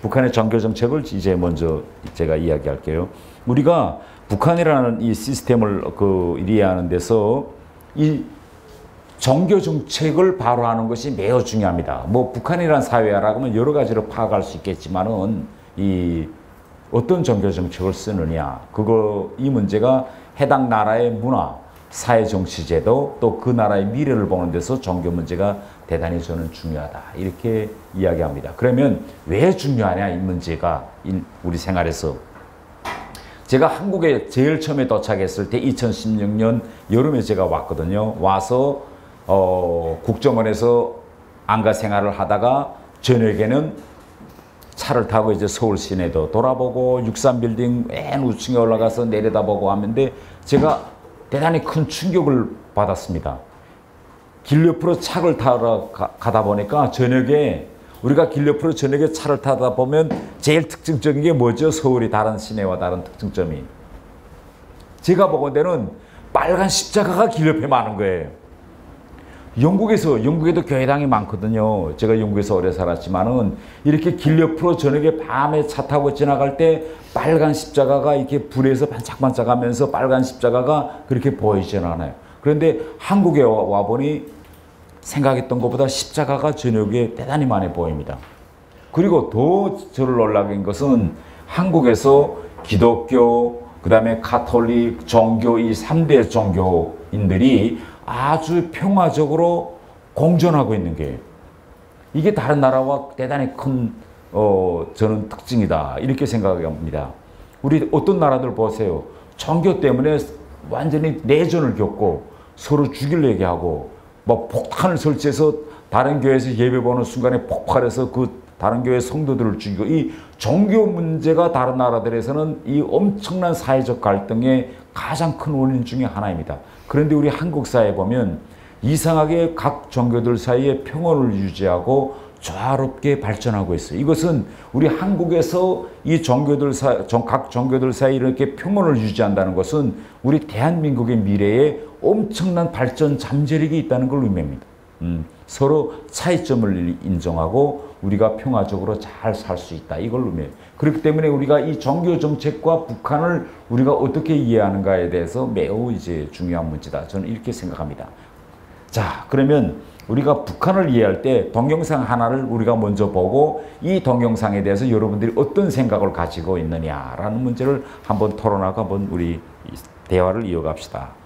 북한의 정교 정책을 이제 먼저 제가 이야기할게요. 우리가 북한이라는 이 시스템을 이해하는 데서 이 정교 정책을 바로 하는 것이 매우 중요합니다. 뭐 북한이라는 사회라고 하면 여러 가지로 파악할 수 있겠지만은 이 어떤 정교 정책을 쓰느냐, 이 문제가 해당 나라의 문화, 사회 정치 제도, 또 그 나라의 미래를 보는 데서 정교 문제가 대단히 저는 중요하다, 이렇게 이야기합니다. 그러면 왜 중요하냐, 이 문제가 우리 생활에서. 제가 한국에 제일 처음에 도착했을 때 2016년 여름에 제가 왔거든요. 와서 국정원에서 안가 생활을 하다가 저녁에는 차를 타고 이제 서울 시내도 돌아보고 63빌딩 맨 우층에 올라가서 내려다보고 하는데 제가 대단히 큰 충격을 받았습니다. 길 옆으로 차를 타러 가다 보니까 저녁에 우리가 길 옆으로 저녁에 차를 타다 보면 제일 특징적인 게 뭐죠? 서울이 다른 시내와 다른 특징점이. 제가 보건대는 빨간 십자가가 길 옆에 많은 거예요. 영국에도 교회당이 많거든요. 제가 영국에서 오래 살았지만은 이렇게 길 옆으로 저녁에 밤에 차 타고 지나갈 때 빨간 십자가가 이렇게 불에서 반짝반짝하면서 빨간 십자가가 그렇게 보이지는 않아요. 그런데 한국에 와보니 생각했던 것보다 십자가가 저녁에 대단히 많이 보입니다. 그리고 더 저를 놀라게 한 것은 한국에서 기독교, 그 다음에 가톨릭, 종교, 이 3대 종교인들이 아주 평화적으로 공존하고 있는 게, 이게 다른 나라와 대단히 큰 저는 특징이다, 이렇게 생각합니다. 우리 어떤 나라들 보세요. 종교 때문에 완전히 내전을 겪고 서로 죽이려고 하고 뭐 폭탄을 설치해서 다른 교회에서 예배 보는 순간에 폭발해서 그 다른 교회 성도들을 죽이고, 이 종교 문제가 다른 나라들에서는 이 엄청난 사회적 갈등의 가장 큰 원인 중에 하나입니다. 그런데 우리 한국 사회에 보면 이상하게 각 종교들 사이에 평온을 유지하고 조화롭게 발전하고 있어요. 이것은 우리 한국에서 이 각 종교들 사이에 이렇게 평온을 유지한다는 것은 우리 대한민국의 미래에 엄청난 발전 잠재력이 있다는 걸 의미합니다. 서로 차이점을 인정하고 우리가 평화적으로 잘 살 수 있다, 이걸 의미해요. 그렇기 때문에 우리가 이 종교 정책과 북한을 우리가 어떻게 이해하는가에 대해서 매우 이제 중요한 문제다, 저는 이렇게 생각합니다. 자, 그러면 우리가 북한을 이해할 때 동영상 하나를 우리가 먼저 보고 이 동영상에 대해서 여러분들이 어떤 생각을 가지고 있느냐라는 문제를 한번 토론하고 한번 우리 대화를 이어갑시다.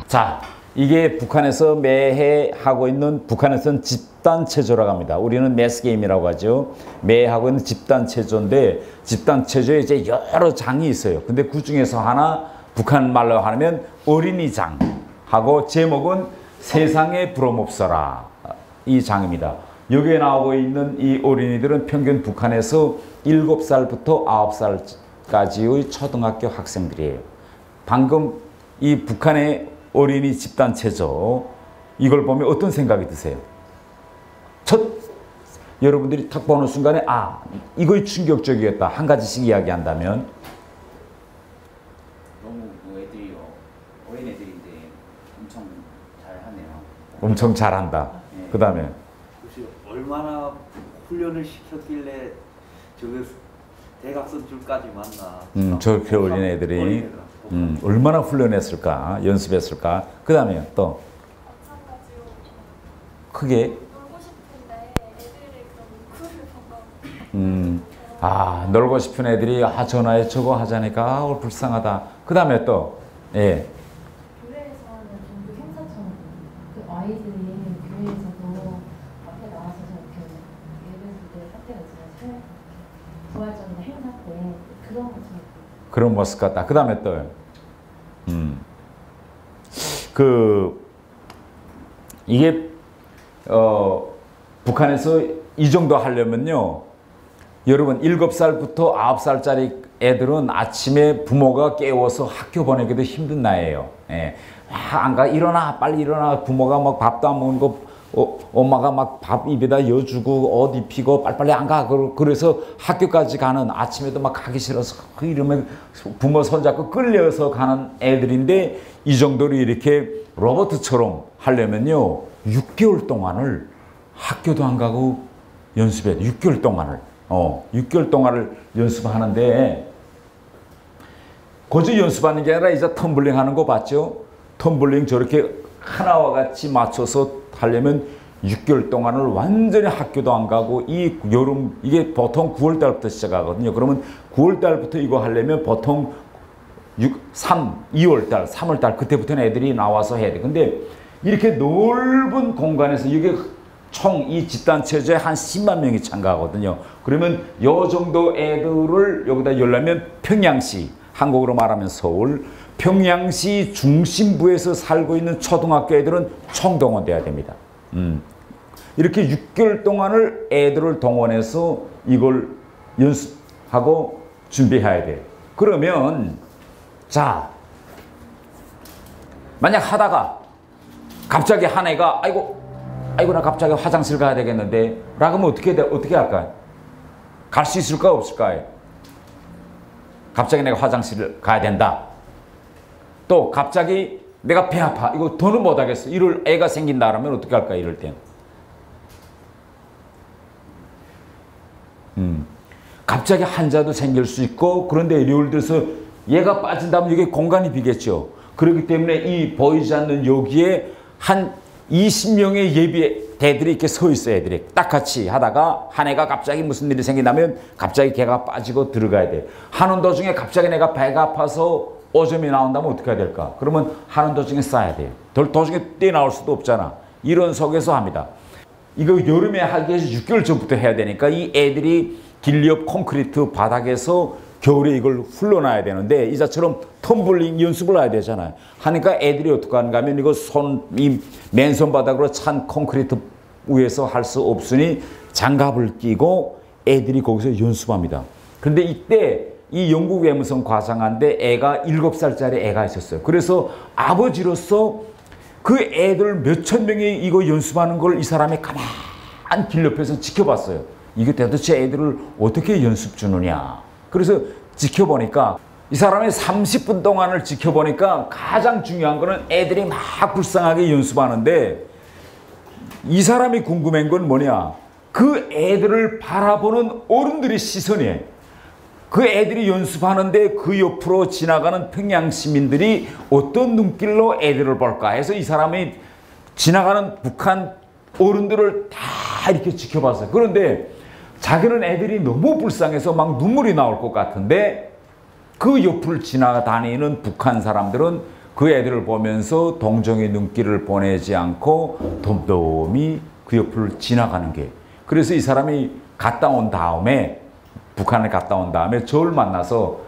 자, 이게 북한에서 매해 하고 있는, 북한에서는 집단체조라고 합니다. 우리는 매스게임이라고 하죠. 매해 하고 있는 집단체조인데, 집단체조에 이제 여러 장이 있어요. 근데 그 중에서 하나, 북한 말로 하면 어린이장 하고, 제목은 세상에 부러먹어라, 이 장입니다. 여기에 나오고 있는 이 어린이들은 평균 북한에서 7살부터 9살까지의 초등학교 학생들이에요. 방금 이 북한의 어린이 집단체조, 이걸 보면 어떤 생각이 드세요? 여러분들이 탁 보는 순간에 아, 이거 충격적이었다. 한 가지씩 이야기한다면 너무 그 애들이 어린 애들인데 엄청 잘하네요. 엄청 잘한다. 네. 그 다음에 혹시 얼마나 훈련을 시켰길래 저게 대각선줄까지 맞나? 저렇게 어린 애들이 얼마나 훈련했을까, 연습했을까. 그 다음에 또 마찬가지로 크게 놀고 싶은데 애들이 그런 쿨을 보고 놀고 싶은 애들이 전화에 저거 하자니까 불쌍하다. 그 다음에 또 예. 교회에서 하는 종교 행사처럼 그 아이들이 교회에서도 앞에 나와서 저렇게 예를 들 때 사태가 있으면 부활절이나 행사 때 그런 것처럼 그런 모습 같다. 그 다음에 또 이게 북한에서 이 정도 하려면요, 여러분 7살부터 9살짜리 애들은 아침에 부모가 깨워서 학교 보내기도 힘든 나이에요. 예. 안 가, 일어나, 빨리 일어나. 부모가 막 밥도 안 먹는 거 엄마가 막 밥 입에다 여주고 옷 입히고 빨리빨리 안 가. 그래서 학교까지 가는, 아침에도 막 가기 싫어서 이러면 부모 손잡고 끌려서 가는 애들인데, 이 정도로 이렇게 로봇처럼 하려면요 6개월 동안을 학교도 안 가고 연습해야 돼. 6개월 동안을 6개월 동안을 연습하는데, 거저 연습하는 게 아니라 이제 텀블링 하는 거 봤죠? 텀블링 저렇게 하나와 같이 맞춰서 하려면 6개월 동안을 완전히 학교도 안 가고, 이 여름, 이게 보통 9월 달부터 시작하거든요. 그러면 9월 달부터 이거 하려면 보통 2월 달, 3월 달 그때부터는 애들이 나와서 해야 돼. 근데 이렇게 넓은 공간에서 이게 총 이 집단체조에 한 10만 명이 참가하거든요. 그러면 요 정도 애들을 여기다 열려면 평양시, 한국으로 말하면 서울, 평양시 중심부에서 살고 있는 초등학교 애들은 총동원돼야 됩니다. 이렇게 6개월 동안을 애들을 동원해서 이걸 연습하고 준비해야 돼요. 그러면 자, 만약 하다가 갑자기 한 애가 아이고 나 갑자기 화장실 가야 되겠는데 라고 하면 어떻게 할까요? 갈 수 있을까 없을까요? 갑자기 내가 화장실을 가야 된다. 또 갑자기 내가 배 아파. 이거 더는 못 하겠어. 이럴 애가 생긴다 그러면 어떻게 할까요? 이럴 땐. 갑자기 환자도 생길 수 있고, 그런데 예를 들어서 얘가 빠진다면 이게 공간이 비겠죠. 그렇기 때문에 이 보이지 않는 여기에 한 20명의 예비대들이 이렇게 서 있어요. 애들이 딱 같이 하다가 한 애가 갑자기 무슨 일이 생긴다면 갑자기 걔가 빠지고 들어가야 돼. 하는 도중에 갑자기 내가 배가 아파서 오점이 나온다면 어떻게 해야 될까? 그러면 하는 도중에 싸야 돼요. 도중에 뛰어나올 수도 없잖아. 이런 속에서 합니다. 이거 여름에 하기 위해서 6개월 전부터 해야 되니까 이 애들이 길 옆 콘크리트 바닥에서 겨울에 이걸 흘러놔야 되는데, 이자처럼 텀블링 연습을 해야 되잖아요. 하니까 애들이 어떻게 하는가 하면 이거 이 맨손 바닥으로 찬 콘크리트 위에서 할 수 없으니 장갑을 끼고 애들이 거기서 연습합니다. 그런데 이때 이 영국 외무성 과장한테 애가 7살짜리 애가 있었어요. 그래서 아버지로서 그 애들 몇천 명이 이거 연습하는 걸 이 사람이 가만 길 옆에서 지켜봤어요. 이게 도대체 애들을 어떻게 연습 주느냐. 그래서 지켜보니까 이 사람이 30분 동안을 지켜보니까 가장 중요한 거는 애들이 막 불쌍하게 연습하는데, 이 사람이 궁금한 건 뭐냐. 그 애들을 바라보는 어른들의 시선이에요. 그 애들이 연습하는데 그 옆으로 지나가는 평양 시민들이 어떤 눈길로 애들을 볼까 해서 이 사람이 지나가는 북한 어른들을 다 이렇게 지켜봤어요. 그런데 자기는 애들이 너무 불쌍해서 막 눈물이 나올 것 같은데, 그 옆을 지나다니는 북한 사람들은 그 애들을 보면서 동정의 눈길을 보내지 않고 덤덤히 그 옆을 지나가는 게. 그래서 이 사람이 갔다 온 다음에, 북한에 갔다 온 다음에 저를 만나서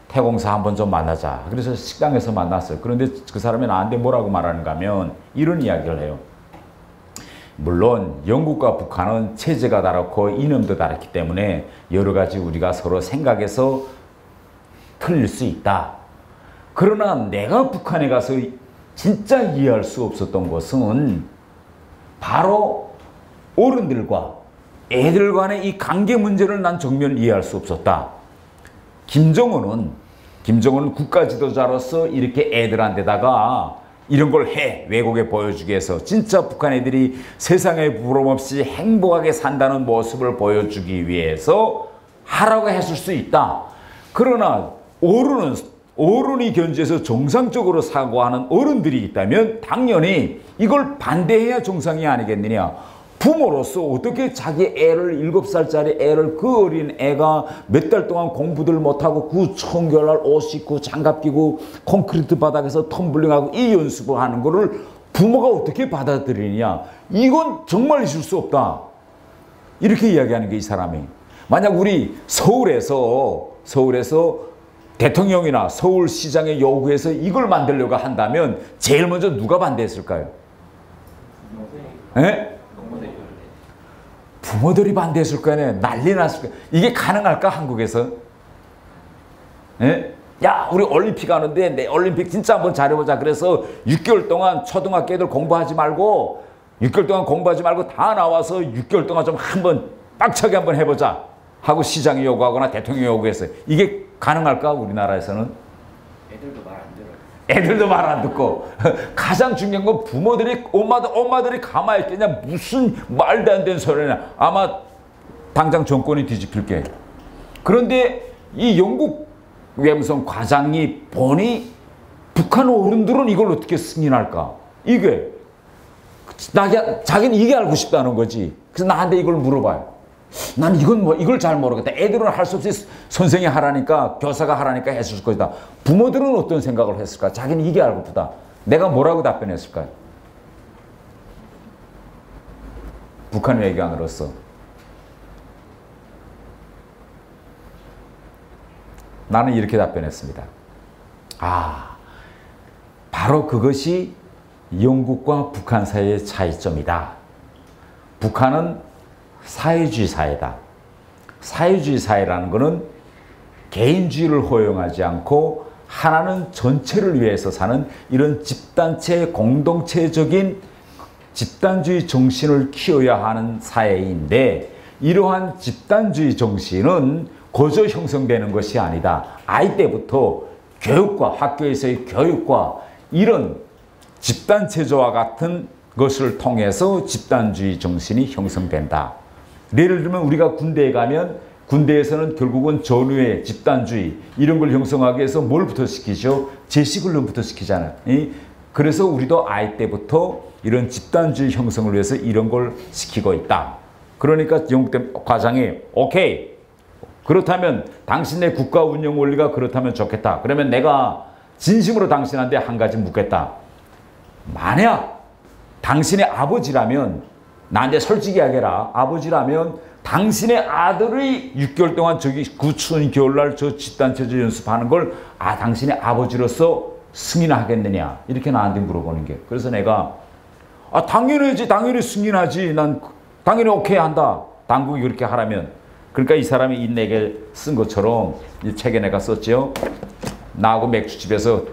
태공사 한번 좀 만나자. 그래서 식당에서 만났어요. 그런데 그 사람이 나한테 뭐라고 말하는가 하면 이런 이야기를 해요. 물론 영국과 북한은 체제가 다르고 이념도 다르기 때문에 여러 가지 우리가 서로 생각해서 틀릴 수 있다. 그러나 내가 북한에 가서 진짜 이해할 수 없었던 것은 바로 어른들과 애들 간의 이 관계 문제를 난 정면 이해할 수 없었다. 김정은은 국가 지도자로서 이렇게 애들한테다가 이런 걸 해, 외국에 보여주기 위해서 진짜 북한 애들이 세상에 부러움 없이 행복하게 산다는 모습을 보여주기 위해서 하라고 했을 수 있다. 그러나 어른이 견지해서 정상적으로 사고하는 어른들이 있다면 당연히 이걸 반대해야 정상이 아니겠느냐. 부모로서 어떻게 자기 애를 7살짜리 애를 그 어린 애가 몇 달 동안 공부들 못하고 그 청결날 옷 입고 장갑 끼고 콘크리트 바닥에서 텀블링하고 이 연습을 하는 거를 부모가 어떻게 받아들이느냐. 이건 정말 있을 수 없다. 이렇게 이야기하는 게 이 사람이. 만약 우리 서울에서 대통령이나 서울시장의 요구에서 이걸 만들려고 한다면 제일 먼저 누가 반대했을까요? 예? 부모들이 반대했을 거 아니에요. 난리 났을 거예요. 이게 가능할까 한국에서? 예? 야 우리 올림픽 하는데 내 올림픽 진짜 한번 잘해보자. 그래서 6개월 동안 초등학교 애들 공부하지 말고 6개월 동안 공부하지 말고 다 나와서 6개월 동안 좀 한번 빡차게 한번 해보자 하고 시장이 요구하거나 대통령이 요구했어요. 이게 가능할까 우리나라에서는? 애들도 말 안 듣고 가장 중요한 건 부모들이 엄마들이 가만히 있겠냐. 무슨 말도 안 되는 소리냐. 아마 당장 정권이 뒤집힐게. 그런데 이 영국 외무성 과장이 보니 북한 어른들은 이걸 어떻게 승인할까. 이게 자기는 이게 알고 싶다는 거지. 그래서 나한테 이걸 물어봐요. 난 이걸 잘 모르겠다. 애들은 할 수 없이 선생이 하라니까 교사가 하라니까 했을 것이다. 부모들은 어떤 생각을 했을까? 자기는 이게 알고 싶다. 내가 뭐라고 답변했을까요? 북한 외교관으로서 나는 이렇게 답변했습니다. 바로 그것이 영국과 북한 사이의 차이점이다. 북한은 사회주의 사회다. 사회주의 사회라는 것은 개인주의를 허용하지 않고 하나는 전체를 위해서 사는 이런 집단체 공동체적인 집단주의 정신을 키워야 하는 사회인데, 이러한 집단주의 정신은 거저 형성되는 것이 아니다. 아이 때부터 교육과 학교에서의 교육과 이런 집단체조와 같은 것을 통해서 집단주의 정신이 형성된다. 예를 들면 우리가 군대에 가면 군대에서는 결국은 전후의 집단주의 이런 걸 형성하기 위해서 뭘부터 시키죠? 제식훈련부터 시키잖아요. 그래서 우리도 아이 때부터 이런 집단주의 형성을 위해서 이런 걸 시키고 있다. 그러니까 영국 과장이 오케이. 그렇다면 당신의 국가 운영 원리가 그렇다면 좋겠다. 그러면 내가 진심으로 당신한테 한 가지 묻겠다. 만약 당신의 아버지라면 나한테 솔직히 이야기해라. 아버지라면 당신의 아들이 6개월 동안 저기 그 추운 겨울날 저 집단체조 연습하는 걸 당신의 아버지로서 승인하겠느냐. 이렇게 나한테 물어보는 게. 그래서 내가 당연하지. 당연히 승인하지. 난 당연히 오케이 한다. 당국이 그렇게 하라면. 그러니까 이 사람이 내게 쓴 것처럼 이 책에 내가 썼죠. 나하고 맥주집에서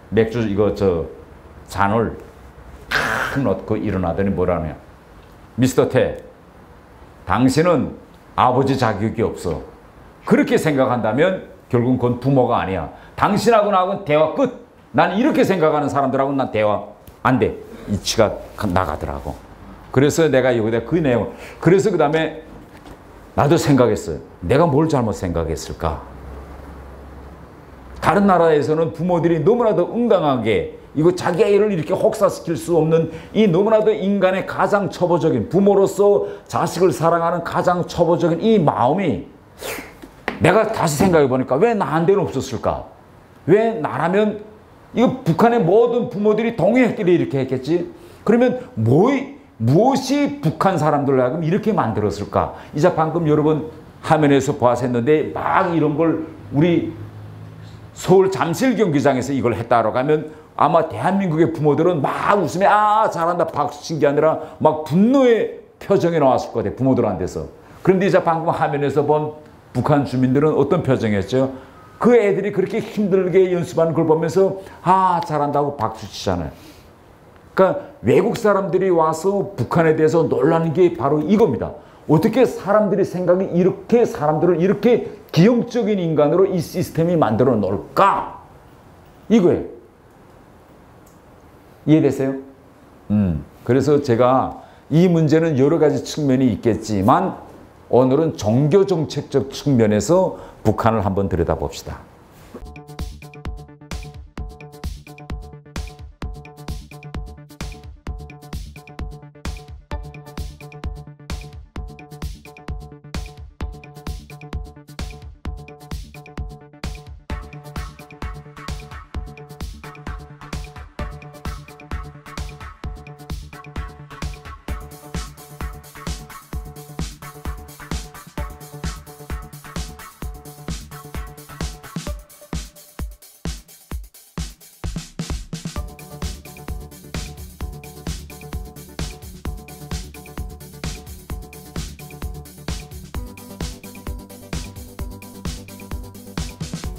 맥주 잔을 탁 넣고 일어나더니 뭐라냐. 미스터 태, 당신은 아버지 자격이 없어. 그렇게 생각한다면 결국은 그건 부모가 아니야. 당신하고 나하고는 대화 끝. 나는 이렇게 생각하는 사람들하고는 난 대화 안 돼. 이치가 나가더라고. 그래서 내가 여기다 그 내용. 그래서 그 다음에 나도 생각했어요. 내가 뭘 잘못 생각했을까? 다른 나라에서는 부모들이 너무나도 응당하게 이거 자기 애를 이렇게 혹사시킬 수 없는 이 너무나도 인간의 가장 초보적인 부모로서 자식을 사랑하는 가장 초보적인 이 마음이 내가 다시 생각해 보니까 왜 나한테는 없었을까? 왜 나라면 이거 북한의 모든 부모들이 동의했길래 이렇게 했겠지? 그러면 무엇이 북한 사람들로 하여금 이렇게 만들었을까? 이제 방금 여러분 화면에서 보았었는데 막 이런 걸 우리 서울 잠실 경기장에서 이걸 했다라고 하면 아마 대한민국의 부모들은 막 웃으며 잘한다 박수 친 게 아니라 막 분노의 표정이 나왔을 것 같아요. 부모들한테서. 그런데 이제 방금 화면에서 본 북한 주민들은 어떤 표정이었죠? 그 애들이 그렇게 힘들게 연습하는 걸 보면서 잘한다고 박수 치잖아요. 그러니까 외국 사람들이 와서 북한에 대해서 놀라는 게 바로 이겁니다. 어떻게 사람들이 생각이 이렇게 사람들을 이렇게 기형적인 인간으로 이 시스템이 만들어 놓을까? 이거예요. 이해됐어요? 그래서 제가 이 문제는 여러 가지 측면이 있겠지만 오늘은 종교정책적 측면에서 북한을 한번 들여다봅시다.